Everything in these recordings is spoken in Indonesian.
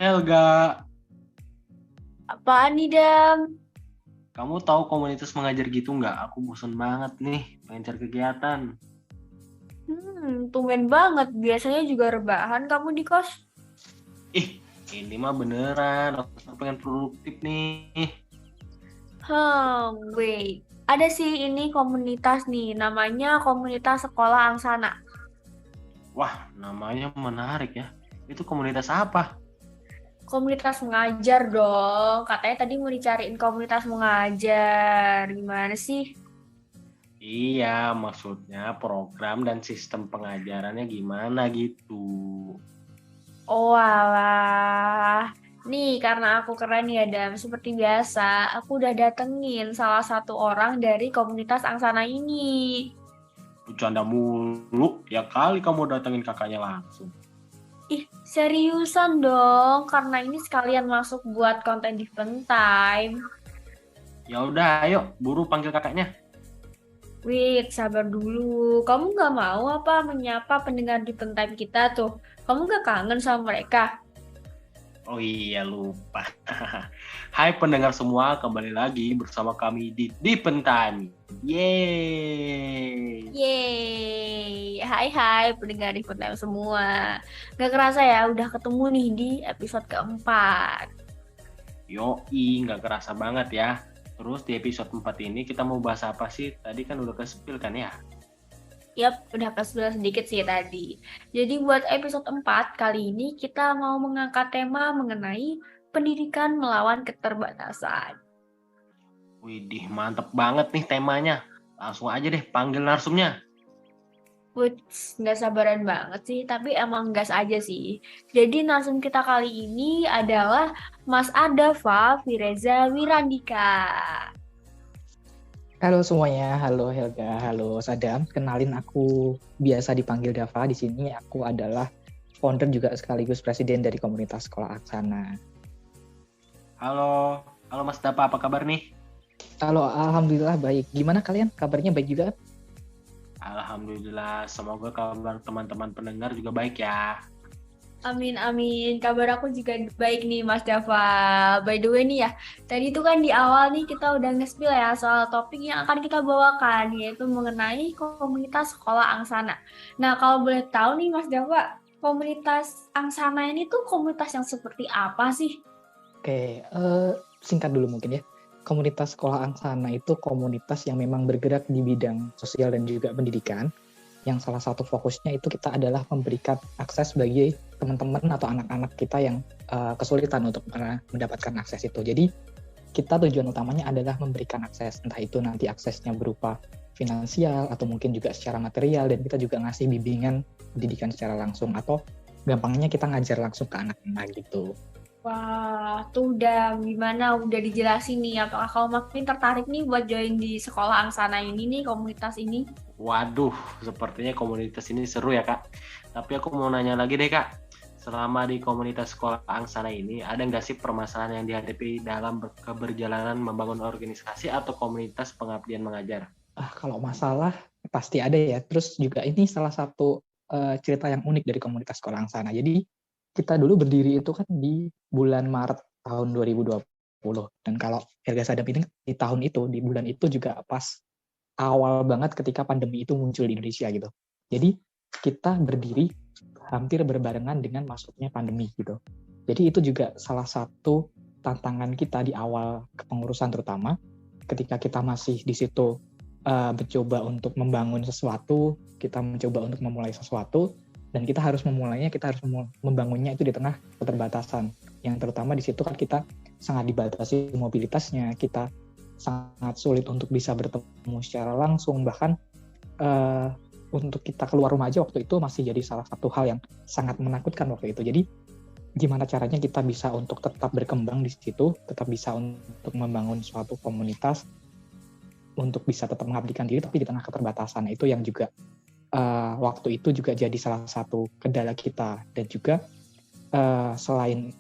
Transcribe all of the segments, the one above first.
Helga, Apaan nih, Dam? kamu tahu komunitas mengajar gitu nggak? Aku bosan banget nih, pengen cari kegiatan. Tumben banget. Biasanya juga rebahan kamu di kos. Ih, ini mah beneran, aku pengen produktif nih. Wait. Ada sih ini komunitas nih, namanya Komunitas Sekolah Angsana. Wah, namanya menarik ya. Itu komunitas apa? Komunitas mengajar dong. Katanya tadi mau dicariin komunitas mengajar. Gimana sih? Iya, maksudnya program dan sistem pengajarannya gimana gitu. Oh alah. Nih, karena aku keren ya, Dam. Seperti biasa, aku udah datengin salah satu orang dari komunitas Angsana ini. Bercanda mulu, ya kali kamu datengin kakaknya langsung. Ih, seriusan dong, karena ini sekalian masuk buat konten Different Time. Ya udah, ayo buru panggil kakaknya. Wait, sabar dulu. Kamu nggak mau apa menyapa pendengar Different Time kita tuh? Kamu nggak kangen sama mereka? Oh iya lupa. Hai pendengar semua, kembali lagi bersama kami di Pentani. Yeay. Yeay, hai pendengar Different Time semua. Nggak kerasa ya, udah ketemu nih di episode keempat. Yoi, nggak kerasa banget ya. Terus di episode 4 ini kita mau bahas apa sih? Tadi kan udah ke-spill kan ya? Yap, udah kesebelah sedikit sih tadi. Jadi buat episode 4 kali ini kita mau mengangkat tema mengenai pendidikan melawan keterbatasan. Widih, mantep banget nih temanya. Langsung aja deh panggil narsumnya. Which nggak sabaran banget sih, tapi emang gas aja sih. Jadi narsum kita kali ini adalah Mas Adafa Fireza Wirandika. Halo semuanya, halo Helga, halo Sadam. Kenalin aku biasa dipanggil Dava. Di sini aku adalah founder juga sekaligus presiden dari komunitas sekolah Aksana. Halo, halo Mas Dapa, apa kabar nih? Halo, alhamdulillah baik. Gimana kalian? Kabarnya baik juga? Alhamdulillah, semoga kabar teman-teman pendengar juga baik ya. Amin, amin. Kabar aku juga baik nih, Mas Dava. By the way nih ya, tadi tuh kan di awal nih kita udah nge-spill ya soal topik yang akan kita bawakan, yaitu mengenai komunitas sekolah Angsana. Nah, kalau boleh tahu nih, Mas Dava, komunitas Angsana ini tuh komunitas yang seperti apa sih? Oke, singkat dulu mungkin ya. Komunitas sekolah Aksana itu komunitas yang memang bergerak di bidang sosial dan juga pendidikan. Yang salah satu fokusnya itu kita adalah memberikan akses bagi teman-teman atau anak-anak kita yang kesulitan untuk mendapatkan akses itu. Jadi kita tujuan utamanya adalah memberikan akses, entah itu nanti aksesnya berupa finansial atau mungkin juga secara material, dan kita juga ngasih bimbingan pendidikan secara langsung, atau gampangnya kita ngajar langsung ke anak-anak gitu. Wah, tuh udah gimana, udah dijelasin nih. Apakah kamu makin tertarik nih buat join di sekolah Angsana ini nih, komunitas ini? Waduh, sepertinya komunitas ini seru ya Kak. Tapi aku mau nanya lagi deh Kak. Selama di komunitas sekolah Angsana ini, ada nggak sih permasalahan yang dihadapi dalam keberjalanan membangun organisasi atau komunitas pengabdian mengajar? Kalau masalah pasti ada ya. Terus juga ini salah satu cerita yang unik dari komunitas sekolah Angsana. Jadi kita dulu berdiri itu kan di bulan Maret tahun 2020. Dan kalau Helga Sadam ini di tahun itu, di bulan itu juga pas awal banget ketika pandemi itu muncul di Indonesia gitu. Jadi kita berdiri hampir berbarengan dengan masuknya pandemi gitu. Jadi itu juga salah satu tantangan kita di awal kepengurusan, terutama ketika kita masih di situ mencoba untuk membangun sesuatu, kita mencoba untuk memulai sesuatu, dan kita harus membangunnya itu di tengah keterbatasan. Yang terutama di situ kan kita sangat dibatasi mobilitasnya, kita sangat sulit untuk bisa bertemu secara langsung, bahkan untuk kita keluar rumah aja waktu itu masih jadi salah satu hal yang sangat menakutkan waktu itu. Jadi gimana caranya kita bisa untuk tetap berkembang di situ, tetap bisa untuk membangun suatu komunitas, untuk bisa tetap mengabdikan diri tapi di tengah keterbatasan. Itu yang juga waktu itu juga jadi salah satu kendala kita. Dan juga selain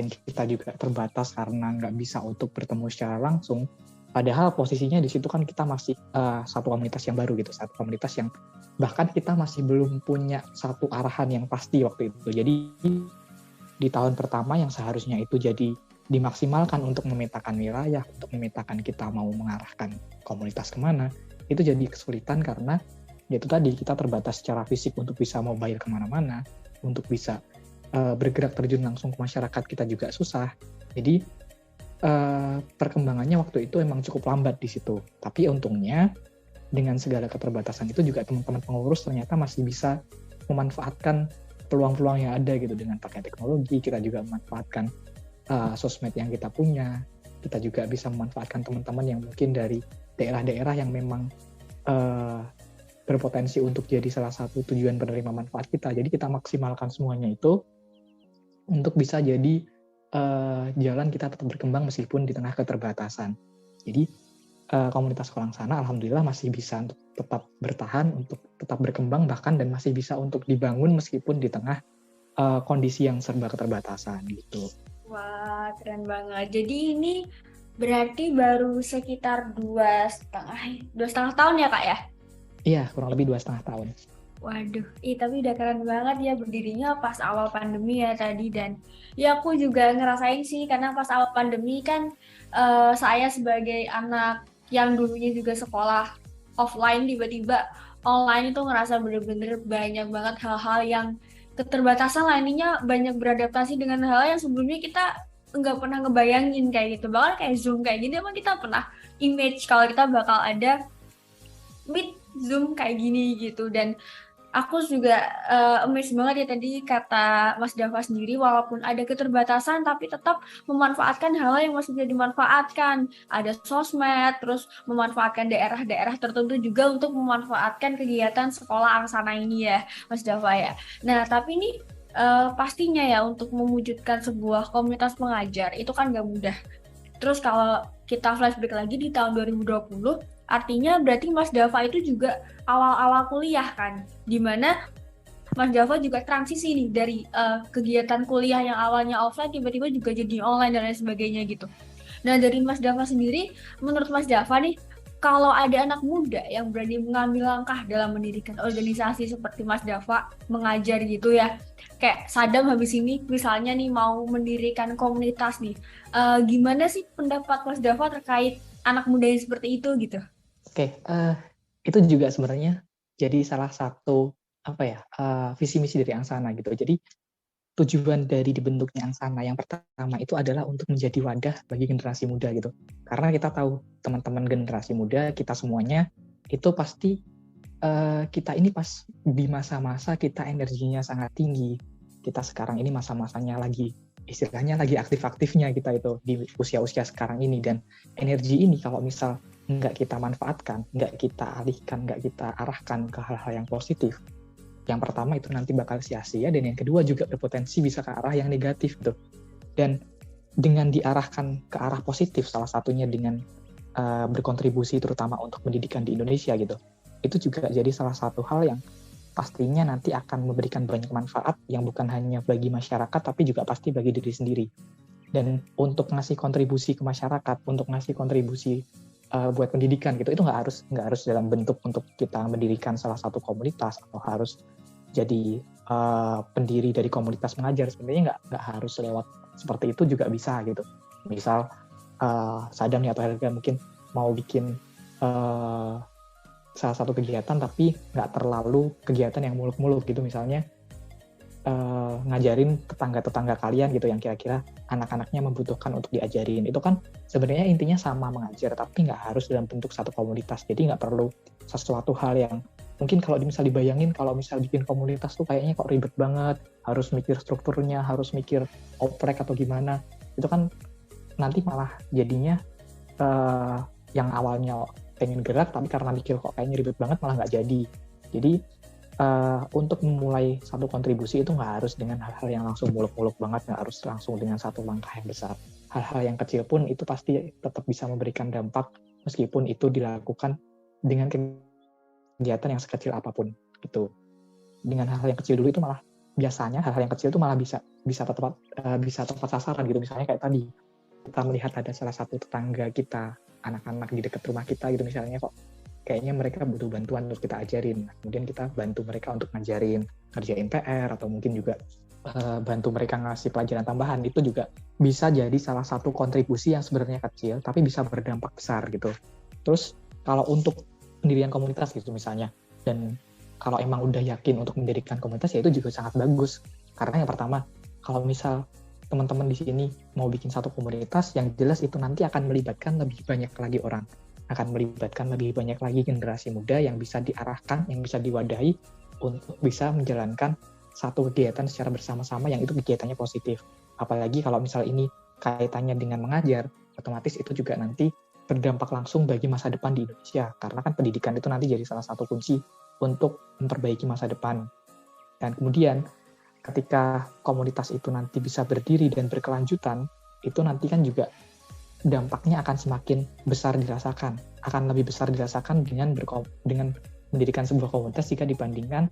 kita juga terbatas karena nggak bisa untuk bertemu secara langsung, padahal posisinya di situ kan kita masih satu komunitas yang baru gitu, satu komunitas yang bahkan kita masih belum punya satu arahan yang pasti waktu itu. Jadi di tahun pertama yang seharusnya itu jadi dimaksimalkan untuk memetakan wilayah, untuk memetakan kita mau mengarahkan komunitas kemana, itu jadi kesulitan karena yaitu tadi kita terbatas secara fisik untuk bisa mobile kemana-mana, untuk bisa bergerak terjun langsung ke masyarakat kita juga susah. Jadi perkembangannya waktu itu emang cukup lambat di situ. Tapi untungnya dengan segala keterbatasan itu juga teman-teman pengurus ternyata masih bisa memanfaatkan peluang-peluang yang ada gitu dengan pakai teknologi. Kita juga memanfaatkan sosmed yang kita punya. Kita juga bisa memanfaatkan teman-teman yang mungkin dari daerah-daerah yang memang berpotensi untuk jadi salah satu tujuan penerima manfaat kita. Jadi kita maksimalkan semuanya itu untuk bisa jadi jalan kita tetap berkembang meskipun di tengah keterbatasan. Jadi komunitas Sekolah Angsana alhamdulillah masih bisa untuk tetap bertahan, untuk tetap berkembang bahkan dan masih bisa untuk dibangun meskipun di tengah kondisi yang serba keterbatasan gitu. Wah, keren banget. Jadi ini berarti baru sekitar 2,5 tahun ya Kak ya? Iya, kurang lebih 2,5 tahun. Waduh, tapi udah keren banget ya berdirinya pas awal pandemi ya tadi. Dan ya aku juga ngerasain sih karena pas awal pandemi kan saya sebagai anak yang dulunya juga sekolah offline tiba-tiba online itu ngerasa bener-bener banyak banget hal-hal yang keterbatasan lainnya, banyak beradaptasi dengan hal yang sebelumnya kita nggak pernah ngebayangin kayak gitu. Bahkan kayak Zoom kayak gini emang kita pernah image kalau kita bakal ada Meet Zoom kayak gini gitu. Dan aku juga amazed banget ya tadi kata Mas Dava sendiri, walaupun ada keterbatasan tapi tetap memanfaatkan hal yang masih bisa dimanfaatkan. Ada sosmed, terus memanfaatkan daerah-daerah tertentu juga untuk memanfaatkan kegiatan sekolah Angsana ini ya, Mas Dava ya. Nah, tapi ini pastinya ya untuk mewujudkan sebuah komunitas pengajar itu kan gak mudah. Terus kalau kita flashback lagi di tahun 2020, artinya berarti Mas Dava itu juga awal-awal kuliah kan, dimana Mas Dava juga transisi nih dari kegiatan kuliah yang awalnya offline tiba-tiba juga jadi online dan lain sebagainya gitu. Nah dari Mas Dava sendiri, menurut Mas Dava nih, kalau ada anak muda yang berani mengambil langkah dalam mendirikan organisasi seperti Mas Dava mengajar gitu ya, kayak Sadam habis ini misalnya nih mau mendirikan komunitas nih, gimana sih pendapat Mas Dava terkait anak muda yang seperti itu gitu? Oke, itu juga sebenarnya jadi salah satu visi misi dari Angsana gitu. Jadi tujuan dari dibentuknya Angsana yang pertama itu adalah untuk menjadi wadah bagi generasi muda gitu. Karena kita tahu teman-teman generasi muda kita semuanya itu pasti kita ini pas di masa-masa kita energinya sangat tinggi. Kita sekarang ini masa-masanya lagi istilahnya lagi aktif-aktifnya kita itu di usia-usia sekarang ini, dan energi ini kalau misal nggak kita manfaatkan, nggak kita alihkan, nggak kita arahkan ke hal-hal yang positif, yang pertama itu nanti bakal sia-sia, dan yang kedua juga berpotensi bisa ke arah yang negatif gitu. Dan dengan diarahkan ke arah positif, salah satunya dengan berkontribusi terutama untuk pendidikan di Indonesia gitu, itu juga jadi salah satu hal yang pastinya nanti akan memberikan banyak manfaat yang bukan hanya bagi masyarakat tapi juga pasti bagi diri sendiri. Dan untuk ngasih kontribusi ke masyarakat, untuk ngasih kontribusi buat pendidikan gitu, itu nggak harus dalam bentuk untuk kita mendirikan salah satu komunitas atau harus jadi pendiri dari komunitas mengajar. Sebenarnya nggak harus lewat seperti itu juga bisa gitu. Misal Sadam nih atau Helga mungkin mau bikin salah satu kegiatan tapi nggak terlalu kegiatan yang muluk-muluk gitu, misalnya ngajarin tetangga-tetangga kalian gitu yang kira-kira anak-anaknya membutuhkan untuk diajarin. Itu kan sebenarnya intinya sama mengajar, tapi nggak harus dalam bentuk satu komunitas. Jadi nggak perlu sesuatu hal yang mungkin kalau misal dibayangin kalau misal bikin komunitas tuh kayaknya kok ribet banget, harus mikir strukturnya, harus mikir oprek atau gimana. Itu kan nanti malah jadinya yang awalnya pengen gerak tapi karena mikir kok kayaknya ribet banget malah nggak jadi. Jadi untuk memulai satu kontribusi itu nggak harus dengan hal-hal yang langsung muluk-muluk banget, nggak harus langsung dengan satu langkah yang besar. Hal-hal yang kecil pun itu pasti tetap bisa memberikan dampak meskipun itu dilakukan dengan kegiatan yang sekecil apapun gitu. Dengan hal-hal yang kecil dulu itu malah biasanya hal-hal yang kecil itu malah bisa tepat sasaran gitu. Misalnya kayak tadi kita melihat ada salah satu tetangga kita, anak-anak di dekat rumah kita gitu misalnya, kok kayaknya mereka butuh bantuan untuk kita ajarin. Kemudian kita bantu mereka untuk ngajarin, ngerjain PR, atau mungkin juga bantu mereka ngasih pelajaran tambahan, itu juga bisa jadi salah satu kontribusi yang sebenarnya kecil tapi bisa berdampak besar gitu. Terus kalau untuk pendirian komunitas gitu misalnya, dan kalau emang udah yakin untuk mendirikan komunitas ya itu juga sangat bagus. Karena yang pertama, kalau misal teman-teman di sini mau bikin satu komunitas, yang jelas itu nanti akan melibatkan lebih banyak lagi orang, akan melibatkan lebih banyak lagi generasi muda yang bisa diarahkan, yang bisa diwadahi untuk bisa menjalankan satu kegiatan secara bersama-sama yang itu kegiatannya positif. Apalagi kalau misal ini kaitannya dengan mengajar, otomatis itu juga nanti berdampak langsung bagi masa depan di Indonesia. Karena kan pendidikan itu nanti jadi salah satu kunci untuk memperbaiki masa depan. Dan kemudian ketika komunitas itu nanti bisa berdiri dan berkelanjutan, itu nanti kan juga dampaknya akan semakin besar dirasakan. Akan lebih besar dirasakan dengan mendirikan sebuah komunitas jika dibandingkan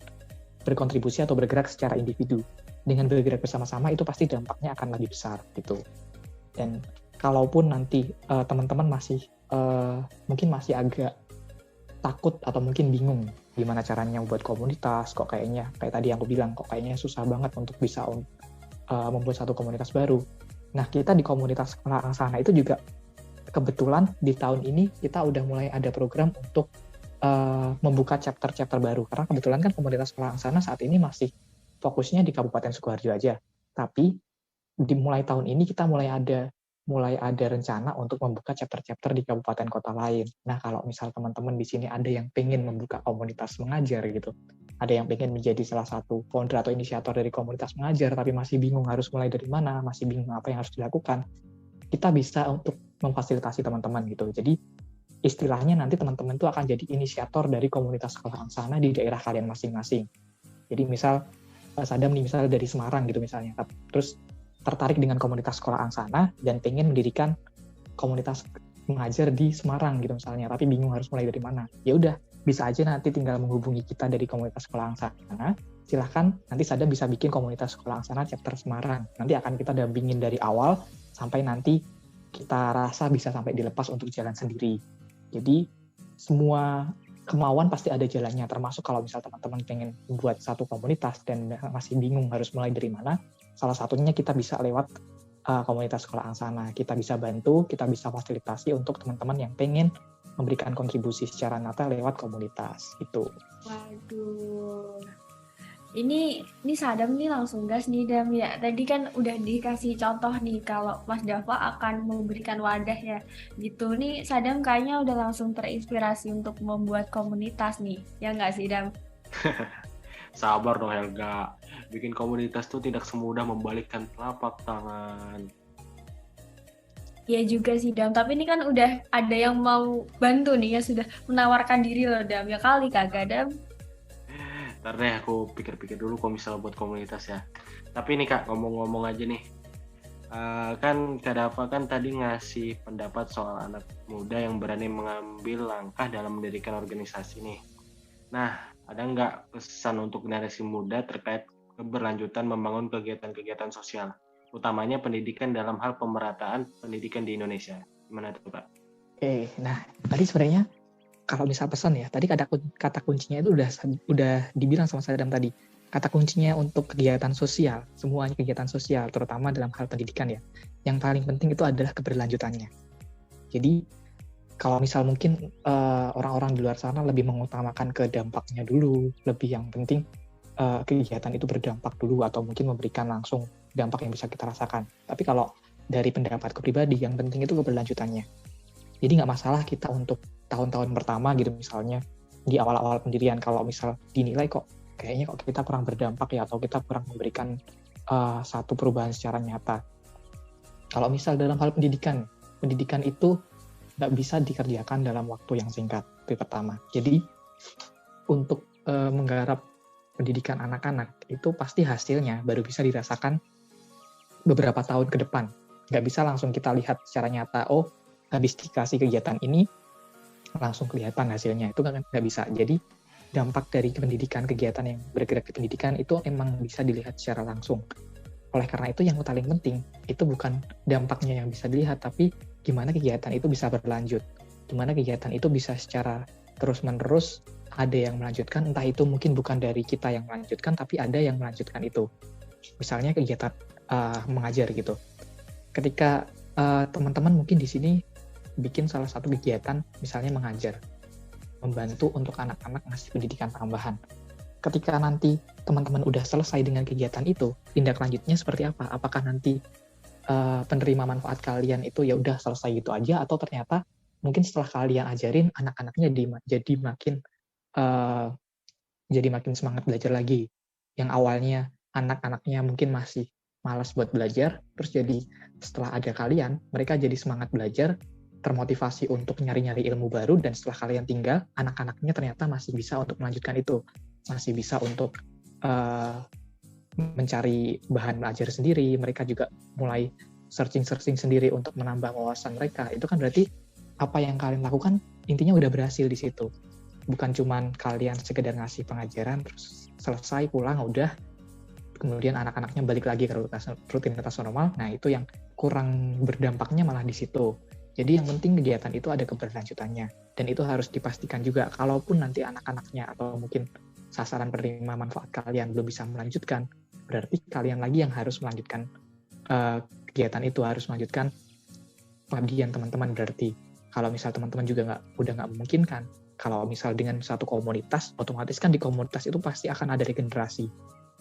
berkontribusi atau bergerak secara individu. Dengan bergerak bersama-sama itu pasti dampaknya akan lebih besar gitu. Dan kalaupun nanti teman-teman mungkin masih agak takut atau mungkin bingung gimana caranya membuat komunitas, kok kayaknya kayak tadi yang aku bilang, kok kayaknya susah banget untuk bisa membuat satu komunitas baru. Nah, kita di komunitas Sekolah Angsana itu juga kebetulan di tahun ini kita udah mulai ada program untuk membuka chapter-chapter baru. Karena kebetulan kan komunitas Sekolah Angsana saat ini masih fokusnya di Kabupaten Sukoharjo aja. Tapi mulai tahun ini kita mulai ada rencana untuk membuka chapter-chapter di kabupaten kota lain. Nah, kalau misal teman-teman di sini ada yang pengen membuka komunitas mengajar gitu, ada yang pengen menjadi salah satu founder atau inisiator dari komunitas mengajar, tapi masih bingung harus mulai dari mana, masih bingung apa yang harus dilakukan, kita bisa untuk memfasilitasi teman-teman gitu. Jadi, istilahnya nanti teman-teman itu akan jadi inisiator dari komunitas Sekolah Angsana di daerah kalian masing-masing. Jadi misal Sadam nih misal dari Semarang gitu misalnya, terus tertarik dengan komunitas Sekolah Angsana dan pengen mendirikan komunitas mengajar di Semarang gitu misalnya, tapi bingung harus mulai dari mana. Ya udah, bisa aja nanti tinggal menghubungi kita dari komunitas Sekolah Angsana. Silahkan nanti Sadam bisa bikin komunitas Sekolah Angsana chapter Semarang. Nanti akan kita dampingin dari awal sampai nanti kita rasa bisa sampai dilepas untuk jalan sendiri. Jadi semua kemauan pasti ada jalannya, termasuk kalau misal teman-teman pengen membuat satu komunitas dan masih bingung harus mulai dari mana, salah satunya kita bisa lewat komunitas Sekolah Angsana. Kita bisa bantu, kita bisa fasilitasi untuk teman-teman yang pengen memberikan kontribusi secara nyata lewat komunitas itu. Waduh. Ini Sadam nih langsung gas nih Dam ya. Tadi kan udah dikasih contoh nih kalau Mas Dava akan memberikan wadah ya. Gitu nih Sadam kayaknya udah langsung terinspirasi untuk membuat komunitas nih. Ya nggak sih Dam? Sabar dong Helga. Bikin komunitas tuh tidak semudah membalikkan telapak tangan. Iya juga sih Dam. Tapi ini kan udah ada yang mau bantu nih ya, sudah menawarkan diri loh Dam. Ya kali kagak Dam. Ntar deh aku pikir-pikir dulu kalau misalnya buat komunitas ya. Tapi nih Kak, ngomong-ngomong aja nih. Kan Kak Dava kan tadi ngasih pendapat soal anak muda yang berani mengambil langkah dalam mendirikan organisasi nih. Nah, ada nggak pesan untuk generasi muda terkait keberlanjutan membangun kegiatan-kegiatan sosial, utamanya pendidikan dalam hal pemerataan pendidikan di Indonesia? Gimana tuh Kak? Nah tadi sebenarnya kalau misal pesan ya, tadi kata kuncinya itu udah dibilang sama Sadam tadi. Kata kuncinya untuk kegiatan sosial, semuanya kegiatan sosial, terutama dalam hal pendidikan ya. Yang paling penting itu adalah keberlanjutannya. Jadi kalau misal mungkin orang-orang di luar sana lebih mengutamakan ke dampaknya dulu, lebih yang penting kegiatan itu berdampak dulu atau mungkin memberikan langsung dampak yang bisa kita rasakan. Tapi kalau dari pendapatku pribadi, yang penting itu keberlanjutannya. Jadi nggak masalah kita untuk tahun-tahun pertama gitu misalnya di awal-awal pendirian kalau misal dinilai kok kayaknya kok kita kurang berdampak ya atau kita kurang memberikan satu perubahan secara nyata. Kalau misal dalam hal pendidikan itu nggak bisa dikerjakan dalam waktu yang singkat, itu pertama. Jadi untuk menggarap pendidikan anak-anak itu pasti hasilnya baru bisa dirasakan beberapa tahun ke depan. Nggak bisa langsung kita lihat secara nyata, oh habis dikasih kegiatan ini langsung kelihatan hasilnya, itu nggak bisa. Jadi dampak dari pendidikan, kegiatan yang bergerak di pendidikan itu emang bisa dilihat secara langsung. Oleh karena itu yang paling penting itu bukan dampaknya yang bisa dilihat, tapi gimana kegiatan itu bisa berlanjut, gimana kegiatan itu bisa secara terus-menerus ada yang melanjutkan, entah itu mungkin bukan dari kita yang melanjutkan, tapi ada yang melanjutkan itu. Misalnya kegiatan mengajar gitu. Ketika teman-teman mungkin di sini bikin salah satu kegiatan, misalnya mengajar, membantu untuk anak-anak ngasih pendidikan tambahan. Ketika nanti teman-teman udah selesai dengan kegiatan itu, tindak lanjutnya seperti apa? Apakah nanti penerima manfaat kalian itu ya udah selesai gitu aja, atau ternyata mungkin setelah kalian ajarin anak-anaknya jadi makin semangat belajar lagi. Yang awalnya anak-anaknya mungkin masih malas buat belajar, terus jadi setelah ada kalian, mereka jadi semangat belajar, termotivasi untuk nyari-nyari ilmu baru, dan setelah kalian tinggal, anak-anaknya ternyata masih bisa untuk melanjutkan itu, masih bisa untuk mencari bahan belajar sendiri, mereka juga mulai searching sendiri untuk menambah wawasan mereka. Itu kan berarti apa yang kalian lakukan intinya udah berhasil di situ. Bukan cuman kalian sekedar ngasih pengajaran terus selesai pulang udah, kemudian anak-anaknya balik lagi ke rutinitas normal. Nah, itu yang kurang berdampaknya malah di situ. Jadi yang penting kegiatan itu ada keberlanjutannya, dan itu harus dipastikan juga. Kalaupun nanti anak-anaknya atau mungkin sasaran penerima manfaat kalian belum bisa melanjutkan, berarti kalian lagi yang harus melanjutkan kegiatan itu, harus melanjutkan pengabdian teman-teman. Berarti kalau misal teman-teman juga udah nggak memungkinkan, kalau misal dengan satu komunitas, otomatis kan di komunitas itu pasti akan ada regenerasi.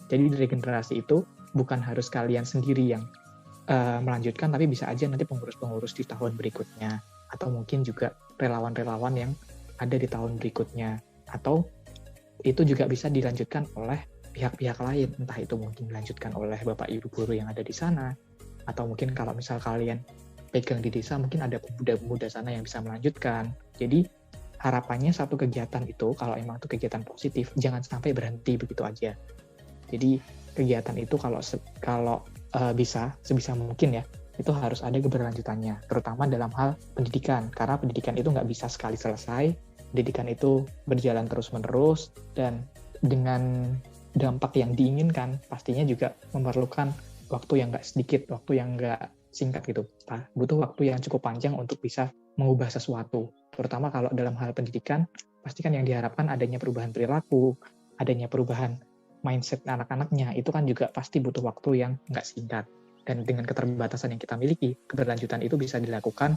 Jadi regenerasi itu bukan harus kalian sendiri yang melanjutkan, tapi bisa aja nanti pengurus-pengurus di tahun berikutnya, atau mungkin juga relawan-relawan yang ada di tahun berikutnya, atau itu juga bisa dilanjutkan oleh pihak-pihak lain, entah itu mungkin dilanjutkan oleh Bapak Ibu guru yang ada di sana, atau mungkin kalau misal kalian pegang di desa, mungkin ada pemuda-pemuda sana yang bisa melanjutkan. Jadi harapannya satu kegiatan itu, kalau emang itu kegiatan positif, jangan sampai berhenti begitu aja. Jadi kegiatan itu kalau bisa, sebisa mungkin ya, itu harus ada keberlanjutannya, terutama dalam hal pendidikan, karena pendidikan itu nggak bisa sekali selesai, pendidikan itu berjalan terus-menerus, dan dengan dampak yang diinginkan, pastinya juga memerlukan waktu yang nggak sedikit, waktu yang nggak singkat gitu. Butuh waktu yang cukup panjang untuk bisa mengubah sesuatu, terutama kalau dalam hal pendidikan, pastikan yang diharapkan adanya perubahan perilaku, adanya perubahan mindset anak-anaknya, itu kan juga pasti butuh waktu yang nggak singkat. Dan dengan keterbatasan yang kita miliki, keberlanjutan itu bisa dilakukan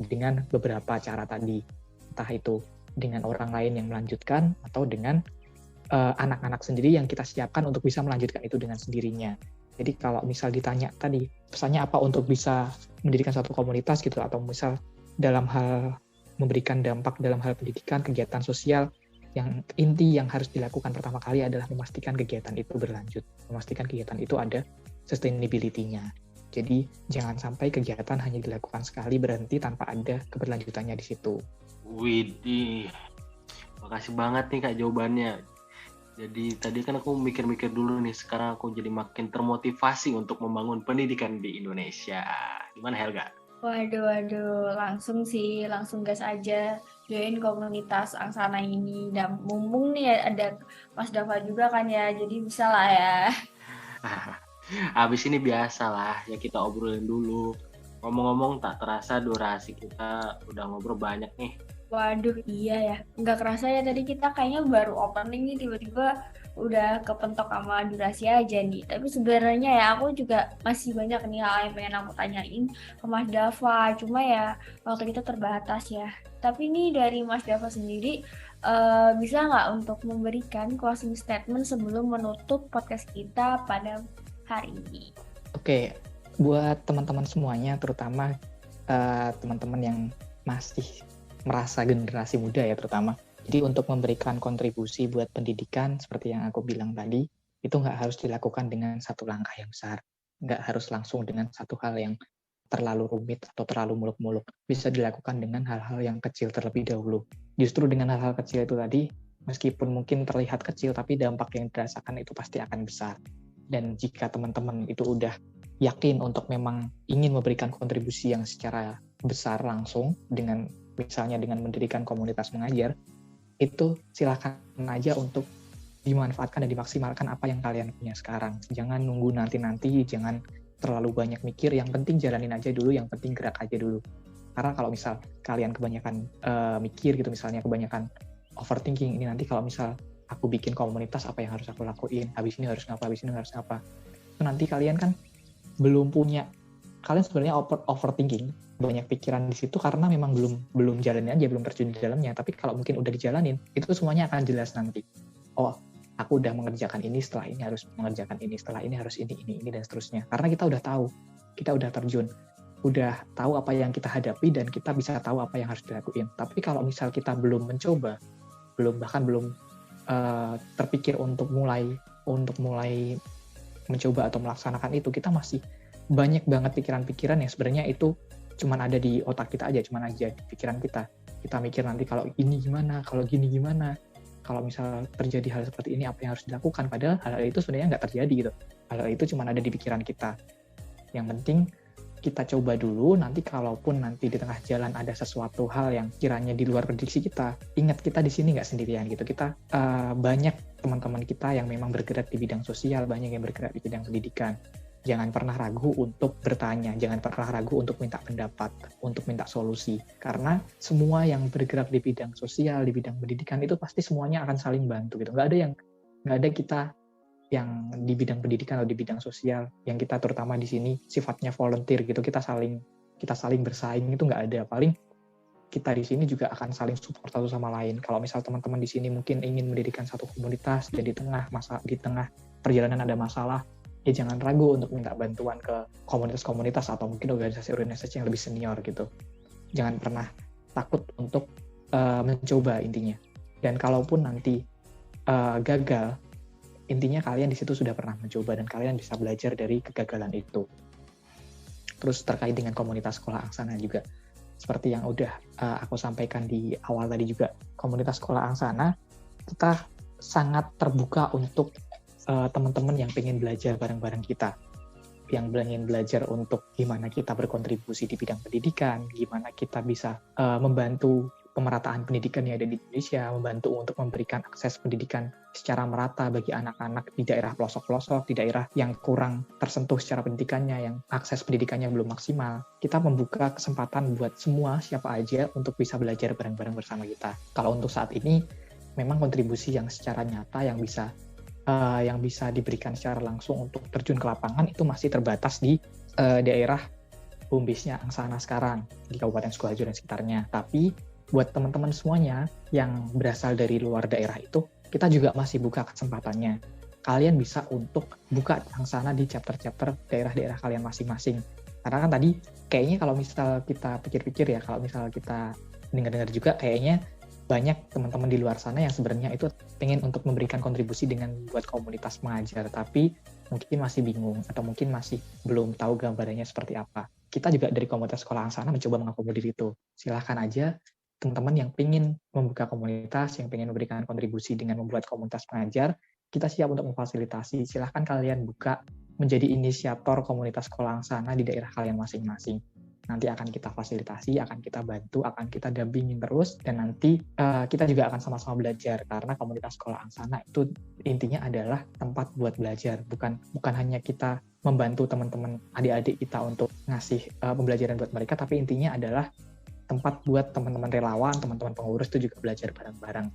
dengan beberapa cara tadi. Entah itu dengan orang lain yang melanjutkan, atau dengan anak-anak sendiri yang kita siapkan untuk bisa melanjutkan itu dengan sendirinya. Jadi kalau misal ditanya tadi, pesannya apa untuk bisa mendirikan satu komunitas gitu, atau misal dalam hal memberikan dampak dalam hal pendidikan, kegiatan sosial, yang inti yang harus dilakukan pertama kali adalah memastikan kegiatan itu berlanjut, memastikan kegiatan itu ada sustainability-nya. Jadi jangan sampai kegiatan hanya dilakukan sekali berhenti tanpa ada keberlanjutannya di situ. Widih, makasih banget nih Kak jawabannya. Jadi tadi kan aku mikir-mikir dulu nih, sekarang aku jadi makin termotivasi untuk membangun pendidikan di Indonesia. Gimana Helga? Waduh, langsung gas aja join komunitas Angsana ini. Dan mumpung nih ada Mas Dava juga kan ya, jadi bisa lah ya. Habis ini biasa lah, ya kita obrolin dulu. Ngomong-ngomong tak terasa durasi kita udah ngobrol banyak nih. Waduh, iya ya. Nggak kerasa ya tadi kita kayaknya baru opening nih, tiba-tiba udah kepentok sama durasi aja nih. Tapi sebenarnya ya aku juga masih banyak nih hal yang pengen aku tanyain ke Mas Dava. Cuma ya waktu kita terbatas ya. Tapi nih dari Mas Dava sendiri, bisa nggak untuk memberikan closing statement sebelum menutup podcast kita pada hari ini? Oke, buat teman-teman semuanya, terutama teman-teman yang masih merasa generasi muda ya terutama. Jadi untuk memberikan kontribusi buat pendidikan, seperti yang aku bilang tadi, itu nggak harus dilakukan dengan satu langkah yang besar. Nggak harus langsung dengan satu hal yang terlalu rumit atau terlalu muluk-muluk. Bisa dilakukan dengan hal-hal yang kecil terlebih dahulu. Justru dengan hal-hal kecil itu tadi, meskipun mungkin terlihat kecil, tapi dampak yang dirasakan itu pasti akan besar. Dan jika teman-teman itu udah yakin untuk memang ingin memberikan kontribusi yang secara besar langsung, dengan misalnya dengan mendirikan komunitas mengajar, itu silakan aja untuk dimanfaatkan dan dimaksimalkan apa yang kalian punya sekarang. Jangan nunggu nanti-nanti, jangan terlalu banyak mikir, yang penting jalanin aja dulu, yang penting gerak aja dulu. Karena kalau misal kalian kebanyakan mikir gitu, misalnya kebanyakan overthinking, ini nanti kalau misal aku bikin komunitas, apa yang harus aku lakuin, habis ini harus ngapa, nanti kalian kan kalian sebenarnya overthinking, banyak pikiran di situ karena memang belum jalanin aja, belum terjun di dalamnya. Tapi kalau mungkin udah dijalanin, itu semuanya akan jelas nanti. Oh, aku udah mengerjakan ini, setelah ini harus mengerjakan ini, setelah ini harus ini dan seterusnya. Karena kita udah tahu, kita udah terjun, udah tahu apa yang kita hadapi dan kita bisa tahu apa yang harus dilakuin. Tapi kalau misal kita belum mencoba, belum terpikir untuk mulai mencoba atau melaksanakan itu, kita masih banyak banget pikiran-pikiran yang sebenarnya itu cuman ada di otak kita aja, cuman aja di pikiran kita. Kita mikir nanti kalau ini gimana, kalau gini gimana, kalau misal terjadi hal seperti ini apa yang harus dilakukan, padahal hal itu sebenarnya nggak terjadi gitu. Hal itu cuman ada di pikiran kita. Yang penting kita coba dulu, nanti kalaupun nanti di tengah jalan ada sesuatu hal yang kiranya di luar prediksi kita, ingat kita di sini nggak sendirian gitu. Kita banyak teman-teman kita yang memang bergerak di bidang sosial, banyak yang bergerak di bidang pendidikan. Jangan pernah ragu untuk bertanya, jangan pernah ragu untuk minta pendapat, untuk minta solusi. Karena semua yang bergerak di bidang sosial, di bidang pendidikan itu pasti semuanya akan saling bantu gitu. Nggak ada kita yang di bidang pendidikan atau di bidang sosial yang kita terutama di sini sifatnya volunteer gitu, kita saling bersaing, itu nggak ada. Paling kita di sini juga akan saling support satu sama lain. Kalau misal teman-teman di sini mungkin ingin mendirikan satu komunitas dan di tengah perjalanan ada masalah, ya jangan ragu untuk minta bantuan ke komunitas-komunitas atau mungkin organisasi-organisasi yang lebih senior gitu. Jangan pernah takut untuk mencoba intinya. Dan kalaupun nanti gagal, intinya kalian di situ sudah pernah mencoba dan kalian bisa belajar dari kegagalan itu. Terus terkait dengan komunitas sekolah Angsana juga, seperti yang udah aku sampaikan di awal tadi juga, komunitas sekolah Angsana kita sangat terbuka untuk teman-teman yang pengen belajar bareng-bareng kita, yang pengen belajar untuk gimana kita berkontribusi di bidang pendidikan, gimana kita bisa membantu pemerataan pendidikan yang ada di Indonesia, membantu untuk memberikan akses pendidikan secara merata bagi anak-anak di daerah pelosok-pelosok, di daerah yang kurang tersentuh secara pendidikannya, yang akses pendidikannya belum maksimal. Kita membuka kesempatan buat semua, siapa aja, untuk bisa belajar bareng-bareng bersama kita. Kalau untuk saat ini, memang kontribusi yang secara nyata yang bisa diberikan secara langsung untuk terjun ke lapangan itu masih terbatas di daerah home base-nya Angsana sekarang, di Kabupaten Sukoharjo dan sekitarnya. Tapi buat teman-teman semuanya yang berasal dari luar daerah itu, kita juga masih buka kesempatannya. Kalian bisa untuk buka Angsana di chapter-chapter daerah-daerah kalian masing-masing. Karena kan tadi kayaknya kalau misal kita pikir-pikir ya, kalau misal kita dengar-dengar juga, kayaknya banyak teman-teman di luar sana yang sebenarnya itu pengen untuk memberikan kontribusi dengan buat komunitas mengajar, tapi mungkin masih bingung atau mungkin masih belum tahu gambarannya seperti apa. Kita juga dari komunitas sekolah Angsana mencoba mengakomodir itu. Silahkan aja teman-teman yang pengen membuka komunitas, yang pengen memberikan kontribusi dengan membuat komunitas pengajar, kita siap untuk memfasilitasi. Silahkan kalian buka menjadi inisiator komunitas sekolah Angsana di daerah kalian masing-masing. Nanti akan kita fasilitasi, akan kita bantu, akan kita dampingin terus, dan nanti kita juga akan sama-sama belajar, karena komunitas sekolah Angsana itu intinya adalah tempat buat belajar, bukan hanya kita membantu teman-teman adik-adik kita untuk ngasih pembelajaran buat mereka, tapi intinya adalah tempat buat teman-teman relawan, teman-teman pengurus itu juga belajar bareng-bareng.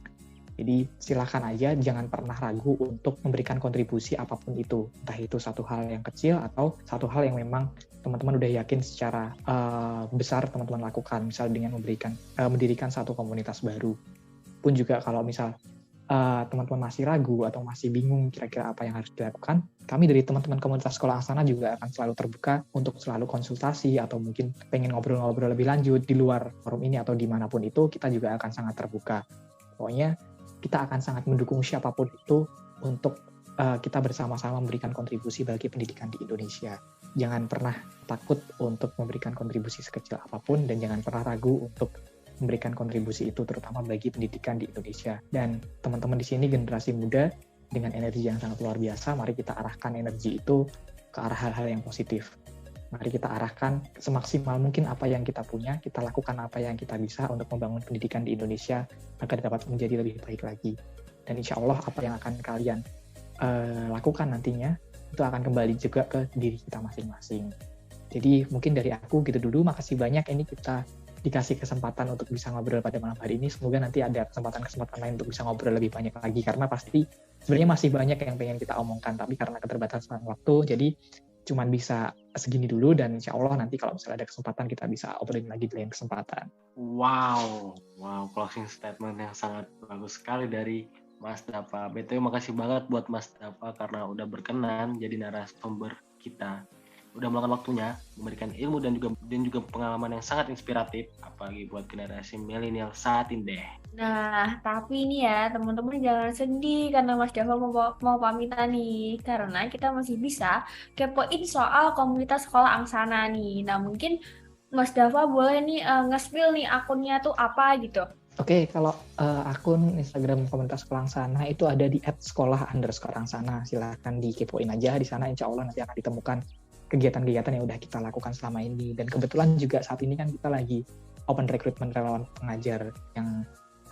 Jadi silakan aja, jangan pernah ragu untuk memberikan kontribusi apapun itu, entah itu satu hal yang kecil atau satu hal yang memang teman-teman udah yakin secara besar teman-teman lakukan, misal dengan mendirikan satu komunitas baru. Pun juga kalau misal teman-teman masih ragu atau masih bingung kira-kira apa yang harus dilakukan, kami dari teman-teman komunitas sekolah Angsana juga akan selalu terbuka untuk selalu konsultasi atau mungkin pengen ngobrol-ngobrol lebih lanjut di luar forum ini atau dimanapun itu, kita juga akan sangat terbuka. Pokoknya kita akan sangat mendukung siapapun itu untuk kita bersama-sama memberikan kontribusi bagi pendidikan di Indonesia. Jangan pernah takut untuk memberikan kontribusi sekecil apapun, dan jangan pernah ragu untuk memberikan kontribusi itu, terutama bagi pendidikan di Indonesia. Dan teman-teman di sini generasi muda dengan energi yang sangat luar biasa, mari kita arahkan energi itu ke arah hal-hal yang positif. Mari kita arahkan semaksimal mungkin apa yang kita punya, kita lakukan apa yang kita bisa untuk membangun pendidikan di Indonesia agar dapat menjadi lebih baik lagi. Dan insya Allah apa yang akan kalian lakukan nantinya, itu akan kembali juga ke diri kita masing-masing. Jadi mungkin dari aku gitu dulu, makasih banyak, ini kita dikasih kesempatan untuk bisa ngobrol pada malam hari ini. Semoga nanti ada kesempatan-kesempatan lain untuk bisa ngobrol lebih banyak lagi, karena pasti sebenarnya masih banyak yang pengen kita omongkan, tapi karena keterbatasan waktu, jadi cuman bisa segini dulu, dan insya Allah nanti kalau misalnya ada kesempatan kita bisa obrolin lagi di lain kesempatan. Wow, closing statement yang sangat bagus sekali dari Mas Dava. BTW makasih banget buat Mas Dava karena udah berkenan jadi narasumber kita. Udah meluangkan waktunya memberikan ilmu dan juga pengalaman yang sangat inspiratif, apalagi buat generasi milenial saat ini deh. Nah, tapi ini ya teman-teman jangan sedih karena Mas Dava mau pamitan nih, karena kita masih bisa kepoin soal komunitas sekolah Angsana nih. Nah, mungkin Mas Dava boleh nih nge-spill nih akunnya tuh apa gitu. Oke, kalau akun Instagram komunitas sekolah Angsana itu ada di @sekolah_angsana. Silahkan dikepoin aja di sana, insya Allah nanti akan ditemukan kegiatan-kegiatan yang udah kita lakukan selama ini. Dan kebetulan juga saat ini kan kita lagi open recruitment relawan pengajar yang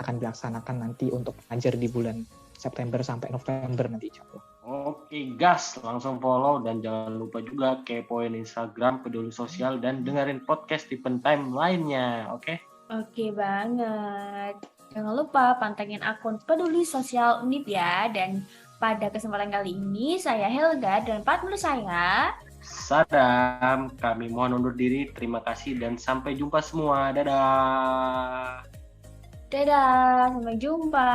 akan dilaksanakan nanti untuk pengajar di bulan September sampai November nanti, insya Allah. Oke, gas, langsung follow dan jangan lupa juga kepoin Instagram Peduli Sosial dan dengerin podcast di Pentime lainnya, oke? Oke banget. Jangan lupa pantengin akun Peduli Sosial Undip ya. Dan pada kesempatan kali ini saya Helga dan partner saya Sadam, kami mohon undur diri. Terima kasih dan sampai jumpa semua. Dadah. Dadah, sampai jumpa.